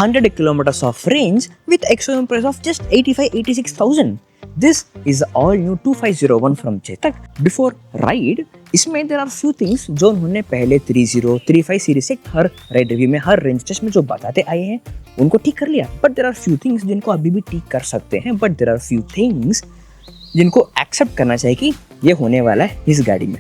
100 kilometers of range with external price of just 85-86,000. This is the all new 2501 from Chetak. Before ride, इसमें there are few things जो उन्होंने पहले 30, 35 series से हर ride review में हर range test में जो बताते आए हैं उनको ठीक कर लिया. But there are few things जिनको अभी भी ठीक कर सकते हैं. But there are few things जिनको एक्सेप्ट करना चाहिए कि ये होने वाला है इस गाड़ी में.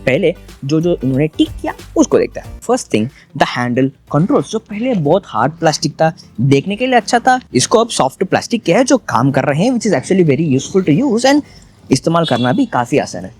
पहले जो इन्होंने ठीक किया उसको देखते हैं. First thing, the handle controls. जो पहले बहुत हार्ड प्लास्टिक था, देखने के लिए अच्छा था, इसको अब सॉफ्ट प्लास्टिक के है जो काम कर रहे हैं, which is actually very useful to use and इस्तेमाल करना भी काफ़ी आसान है.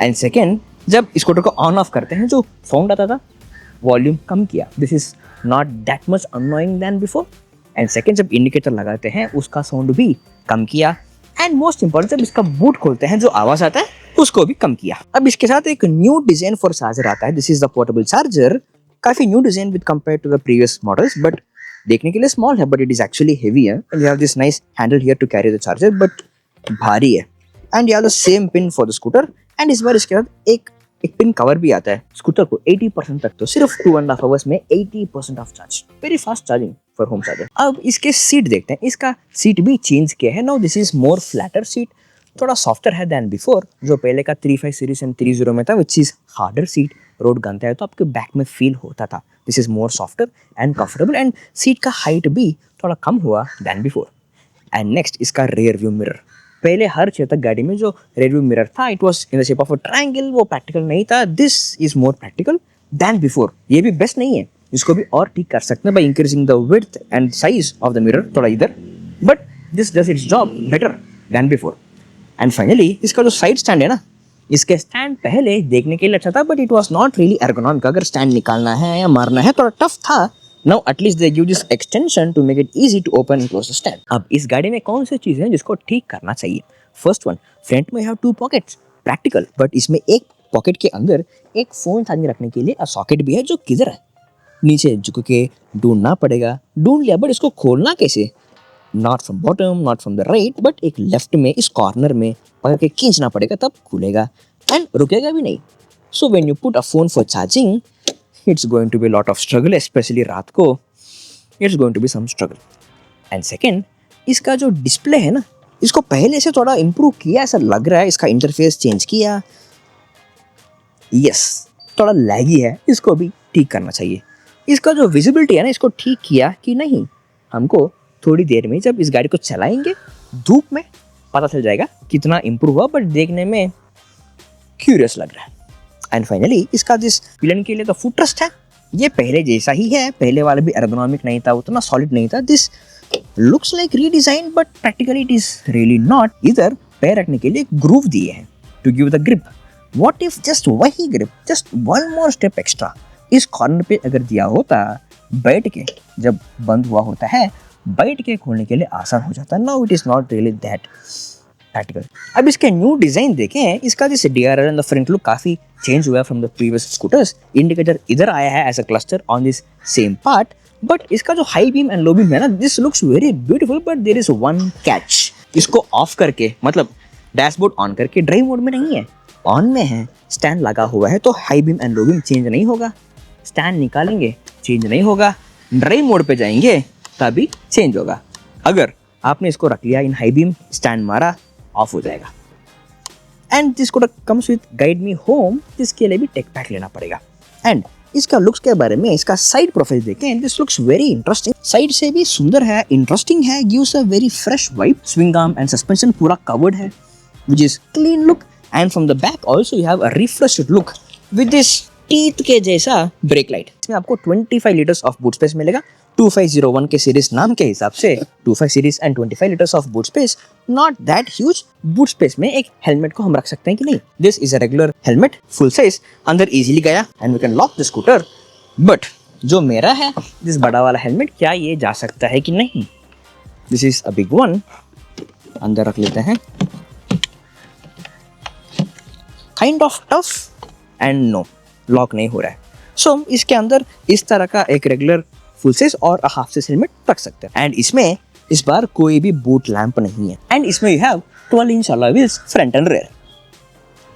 एंड सेकेंड, जब स्कूटर को ऑन ऑफ करते हैं जो साउंड आता था, वॉल्यूम कम किया. This is not that much annoying than before. And second, जब इंडिकेटर लगाते हैं उसका साउंड भी कम किया. एंड मोस्ट इंपॉर्टेंट, जब इसका बूट खोलते हैं जो आवाज आता है उसको भी कम किया. अब इसके साथ एक न्यू डिजाइन फॉर चार्जर आता है. This is the portable charger. काफी new design with compare to the previous models, but देखने के लिए स्मॉल है but it is actually heavy है. And you have this nice handle here to carry the charger, but भारी है. And you have the same pin for the scooter. And इस बार इसके साथ एक पिन कवर भी आता है स्कूटर को 80% तक. तो सिर्फ 2.5 आवर्स में 80% of charge. Very fast charging for home charger. अब इसके सीट देखते हैं. इसका सीट भी चेंज किया है. Now this is more flatter seat. थोड़ा सॉफ्टर है दैन बिफोर. जो पहले का 35 सीरीज एंड 30 में था, which is harder seat. Road गानता है तो आपके बैक में फील होता था. This is more softer and comfortable. And seat का हाइट भी थोड़ा कम हुआ दैन बिफोर. एंड नेक्स्ट, इसका रेयर व्यू मिरर. पहले हर चेतक गाड़ी में जो रेयर व्यू मिरर था, it was in the shape of a triangle. वो प्रैक्टिकल नहीं था. This is more practical then before. ये भी बेस्ट नहीं है, इसको भी और ठीक कर सकते हैं by increasing the width and size of the mirror थोड़ा इधर. But this does it's job better than before. And finally, इसका जो साइड स्टैंड है ना, इसके स्टैंड पहले देखने के लिए अच्छा था but it was not really ergonomic. अगर स्टैंड निकालना है या मारना है थोड़ा टफ था. Now at least they give this extension to make it easy to open and close the stand. अब इस गाड़ी में कौन सी चीज़ है जिसको ठीक करना चाहिए? फर्स्ट वन, फ्रंट में हैव 2 पॉकेट्स. प्रैक्टिकल, बट इसमें एक पॉकेट के अंदर एक फोन चार्जिंग रखने के लिए सॉकेट भी है जो किधर है. नीचे झुक के ढूंढना पड़ेगा. ढूंढ लिया बट इसको खोलना कैसे? Not from bottom, not from the right, but एक लेफ्ट में इस कॉर्नर में पकड़ के खींचना पड़ेगा, तब खुलेगा एंड रुकेगा भी नहीं. So when you put a phone for charging, it's going to be lot of struggle, specially रात को. It's going to be some struggle. And second, इसका जो डिस्प्ले है ना, इसको पहले से थोड़ा इम्प्रूव किया ऐसा लग रहा है. इसका इंटरफेस चेंज किया. यस, थोड़ा लैगी है, इसको भी ठीक करना चाहिए. इसका जो विजिबिलिटी है ना, इसको ठीक किया कि नहीं, हमको थोड़ी देर में जब इस गाड़ी को चलाएंगे धूप में पता चल जाएगा कितना इम्प्रूव हुआ. बट देखने में क्यूरियस लग रहा है. एंड फाइनली, इसका जिस पिलन के लिए तो फुट रेस्ट है, ये पहले जैसा ही है. पहले वाला भी एर्गोनॉमिक नहीं था, उतना सॉलिड नहीं था. This looks like redesign but practically it is really not. इधर पैर रखने के लिए एक ग्रूव दिए हैं to give the grip. What if just वही grip, just one more step extra इस कॉर्नर पे अगर दिया होता, बैठ के जब बंद हुआ होता है, बैठ के खोलने के लिए आसान हो जाता. Now it is not really that practical. अब इसके न्यू डिजाइन देखें. इसका जैसे DRL and the front look काफी चेंज हुआ है from the previous scooters. Indicator इधर आया है as a cluster on this same part. But इसका जो high beam and low beam है ना, this looks very beautiful. But there is one catch. इसको ऑफ करके, मतलब डैशबोर्ड ऑन करके, ड्राइव मोड में नहीं है, ऑन में है, स्टैंड लगा हुआ है, तो high beam and low beam change नहीं होगा. स्टैंड निकालेंगे, चेंज नहीं होगा. ड्राइव मोड पे जाएंगे तभी चेंज होगा. अगर आपने इसको रख लिया इन हाई बीम, स्टैंड मारा, ऑफ हो जाएगा. And this scooter comes with guide me home. इसके लिए भी टेक पैक लेना पड़ेगा. एंड इसका लुक्स के बारे में, इसका साइड प्रोफाइल देखें. This looks very interesting. Side से भी सुंदर है, इंटरेस्टिंग है, gives a very fresh vibe. Swing arm and suspension पूरा कवर्ड है, which is clean look. And from the back also you have a refreshed look with this teeth के जैसा brake light. इसमें आपको 25 लीटर्स ऑफ बूट स्पेस मिलेगा. 2501 के series नाम के हिसाब से 25 series and 25 litres of boot space, not that huge. Boot space में एक हेलमेट को हम रख सकते हैं कि नहीं. This is a regular helmet, full size, अंदर इजीली गया and we can lock the scooter. But जो मेरा है, दिस बड़ा वाला हेलमेट, क्या ये जा सकता है कि नहीं? This is a big one. अंदर रख लेते हैं. Kind of tough and no, lock नहीं हो रहा है. सो इसके अंदर इस तरह का एक रेगुलर फुल साइज और हाफ साइज हेलमेट रख सकते हैं. एंड इसमें इस बार कोई भी बूट लैंप नहीं है. एंड इसमें you have 12 inch alloy wheels front and rear.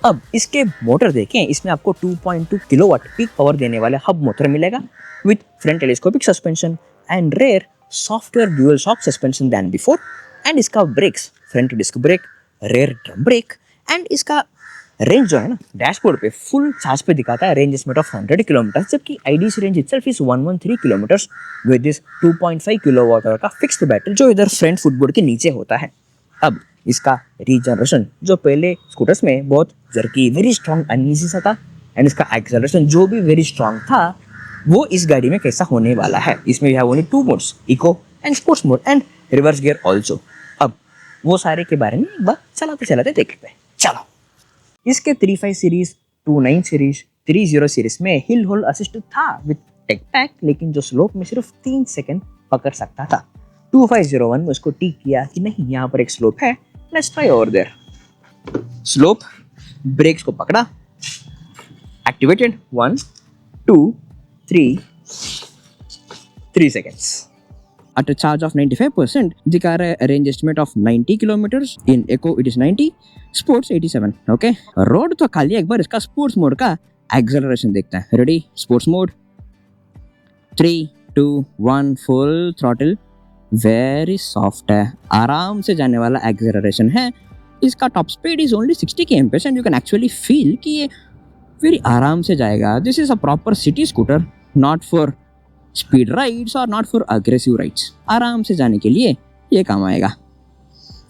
अब इसके मोटर देखें. इसमें आपको 2.2 किलोवाट पीक पावर देने वाले हब मोटर मिलेगा with front telescopic suspension and rear softer dual shock suspension than before, and इसका brakes front disc brake, rear drum brake, and इसका रेंज जो है ना डैशबोर्ड पे फुल चार्ज पे दिखाता है रेंज एस्टिमेट ऑफ 100 किलोमीटर, जबकि IDC range itself is 113 kilometres with this 2.5 kilowatt hour का फिक्स्ड बैटरी जो इधर फ्रंट फुटबोर्ड के नीचे होता है। अब इसका रीजनरेशन जो पहले स्कूटर्स में बहुत जर्की वेरी स्ट्रॉन्ग अनईजी सा था, एंड इसका एक्सेलरेशन जो भी वेरी स्ट्रॉन्ग था वो इस गाड़ी में कैसा होने वाला है। इसमें we have only 2 modes, eco and sports mode and reverse gear also. अब वो सारे के बारे में एक बार चलाते चलाते देखते हैं, चलो। इसके 35 सीरीज, 29 सीरीज, 30 सीरीज में हिल होल्ड असिस्ट था विद टेक पैक, लेकिन जो स्लोप में सिर्फ 3 सेकंड पकड़ सकता था। 2501 में उसको टिक किया कि नहीं यहाँ पर एक स्लोप है, let's try over there. Slope, brakes को पकड़ा, activated 1 2 3 seconds. At a charge of 95%, दिखा रहा है range estimate of 90 kilometres, in eco it is 90, sports 87। Okay, road तो खाली, एक बार इसका स्पोर्ट्स मोड का एक्सेलरेशन देखते हैं। Ready, sports mode, 3 2 1 full throttle, very soft है, आराम से जाने वाला एक्सेलरेशन है। इसका top speed is only 60 km/h and you can actually feel कि ये वेरी आराम से जाएगा। This is a proper city scooter, not for speed rides और नॉट फॉर अग्रेसिव राइड्स। आराम से जाने के लिए ये काम आएगा।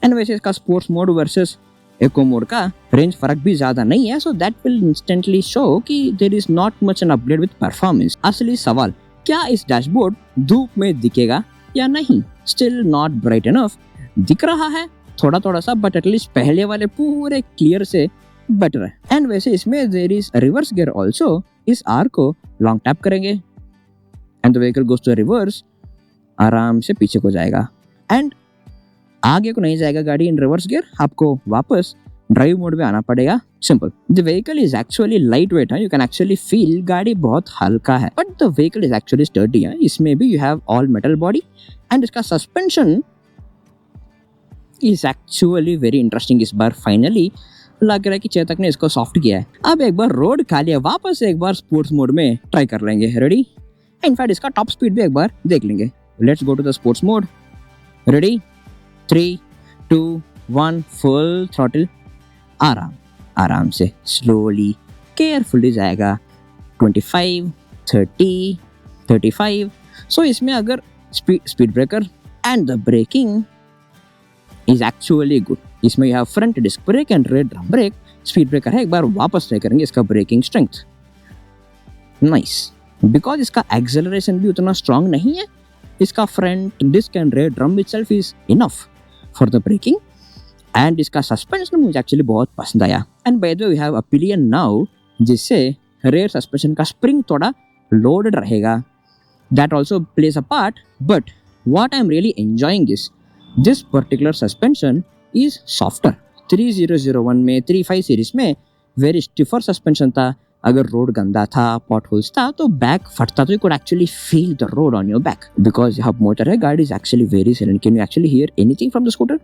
एंड वैसे इसका sports mode versus eco mode का रेंज फर्क भी ज्यादा नहीं है, so that will instantly show कि there is not much an upgrade with performance. असली सवाल, क्या इस डैशबोर्ड धूप में दिखेगा या नहीं? स्टिल नॉट ब्राइट इनफ, दिख रहा है थोड़ा थोड़ा सा, बट एटलीस्ट पहले वाले पूरे क्लियर से बेटर है। एंड वैसे इसमें there is reverse gear also. इस आर को लॉन्ग टैप करेंगे and the vehicle goes to reverse, आराम से पीछे को जाएगा एंड आगे को नहीं जाएगा गाड़ी इन रिवर्स गियर, आपको वापस ड्राइव मोड में आना पड़ेगा। Simple. The vehicle is actually light weight है, यू कैन एक्चुअली फील गाड़ी बहुत हल्का है, but the vehicle is actually sturdy है। इसमें भी you have all metal body and इसका suspension is actually very interesting. इस बार फाइनली लग रहा है कि चेतक ने इसको सॉफ्ट किया है। अब एक बार रोड खाली है, वापस एक बार स्पोर्ट्स मोड में ट्राई कर लेंगे। रेडी, इनफैक्ट इसका टॉप स्पीड भी एक बार देख लेंगे। Let's go to the sports mode. Ready, 3 2 1 full throttle, आराम से स्लोली केयरफुली जाएगा। 25 30 35। सो इसमें अगर speed breaker and the braking is actually good. इसमें यह front disc brake and rear drum brake, speed breaker है। एक बार वापस ट्राई करेंगे इसका ब्रेकिंग स्ट्रेंथ। नाइस, बिकॉज इसका एक्सेलरेशन भी उतना स्ट्रांग नहीं है, इसका front disc and rear drum itself is enough for the braking. And इसका सस्पेंशन मुझे एक्चुअली बहुत पसंद आया। And by the way we have a pillion now, जिससे रेयर सस्पेंशन का स्प्रिंग थोड़ा लोडेड रहेगा। That also plays a part, but what I am really enjoying is this particular suspension is softer. 3001 में 35 series में very stiffer suspension था। अगर road गंदा था, पॉट होल्स था, तो बैक फटता, तो you could actually feel the road on your back. Because यहाँ मोटर है, गाड़ी is actually very silent. Can you actually hear anything from the scooter?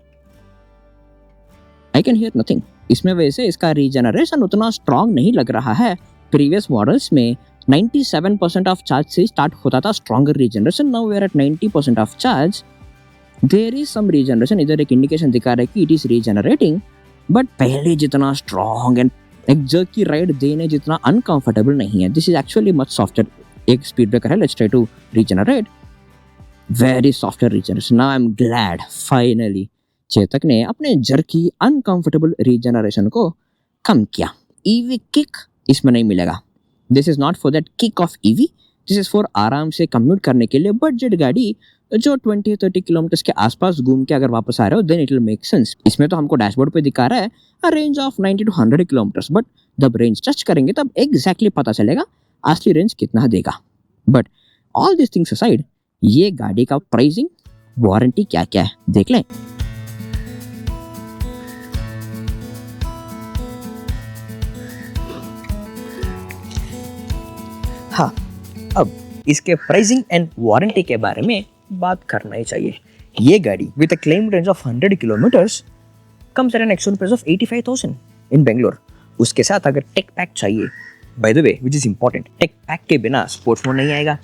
I can hear nothing. इसमें वैसे इसका रीजनरेशन उतना स्ट्रांग नहीं लग रहा है। प्रीवियस मॉडल्स में 97% ऑफ चार्ज से स्टार्ट होता था stronger regeneration. Now we are at 90% of charge. There is some regeneration, इधर एक इंडिकेशन दिखा रहा है कि इट इज रीजनरेटिंग, बट पहले जितना स्ट्रॉन्ग एंड एक जर्क की राइड देने जितना अनकंफर्टेबल नहीं है। This is actually much softer. एक स्पीड ब्रेकर है, let's try to regenerate. Very softer regeneration. Now I am glad finally Chetak ने अपने जर्की अनकंफर्टेबल रीजनरेशन को कम किया। ईवी किक इसमें नहीं मिलेगा। This is not for that kick off EV, this is for आराम से कम्यूट करने के लिए बजट गाड़ी जो 20-30 किलोमीटर के आसपास घूम के अगर वापस आ रहे हो, then it will make sense. इसमें तो हमको डैशबोर्ड पे दिखा रहा है a range of 90 to 100 kilometre, but जब रेंज टच करेंगे तब एग्जैक्टली पता चलेगा असली रेंज कितना देगा। But all this things aside, ये गाड़ी का प्राइसिंग, वारंटी क्या क्या है देख लें। हाँ, अब इसके प्राइसिंग एंड वारंटी के बारे में बात करना ही चाहिए। ये गाड़ी with a claim range of 100 kilometres comes at an actual price of 85,000 in Bangalore. उसके साथ अगर टेक पैक चाहिए, by the way which is important, tech pack के बिना स्पोर्ट्स मोड नहीं आएगा।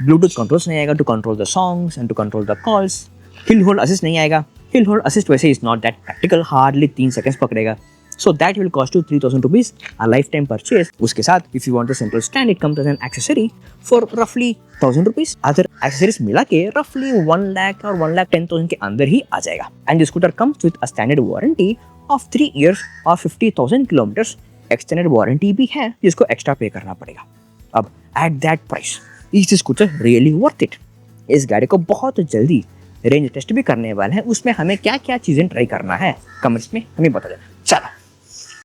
ब्लूटूथ कंट्रोल्स नहीं आएगा to control the songs and to control the calls. Hill hold assist नहीं आएगा। हिल होल्ड असिस्ट वैसे is not that practical, hardly 3 seconds पकड़ेगा। So that will cost you 3,000 rupees, a lifetime purchase. उसके साथ if you want a simple stand, it comes as an accessory for roughly 1,000 rupees. Other accessories मिला के roughly 1 lakh और 1,10,000 के अंदर ही आ जाएगा. And the scooter comes with a standard warranty of 3 years और 50,000 kilometers. Extended warranty भी है जिसको extra pay करना पड़ेगा. अब at that price, is this scooter really worth it? इस गाड़ी को बहुत जल्दी रेंज टेस्ट भी करने वाला है, उसमें हमें क्या क्या चीज़ें ट्राई करना है कमेंट्स में हमें बता देना। चलो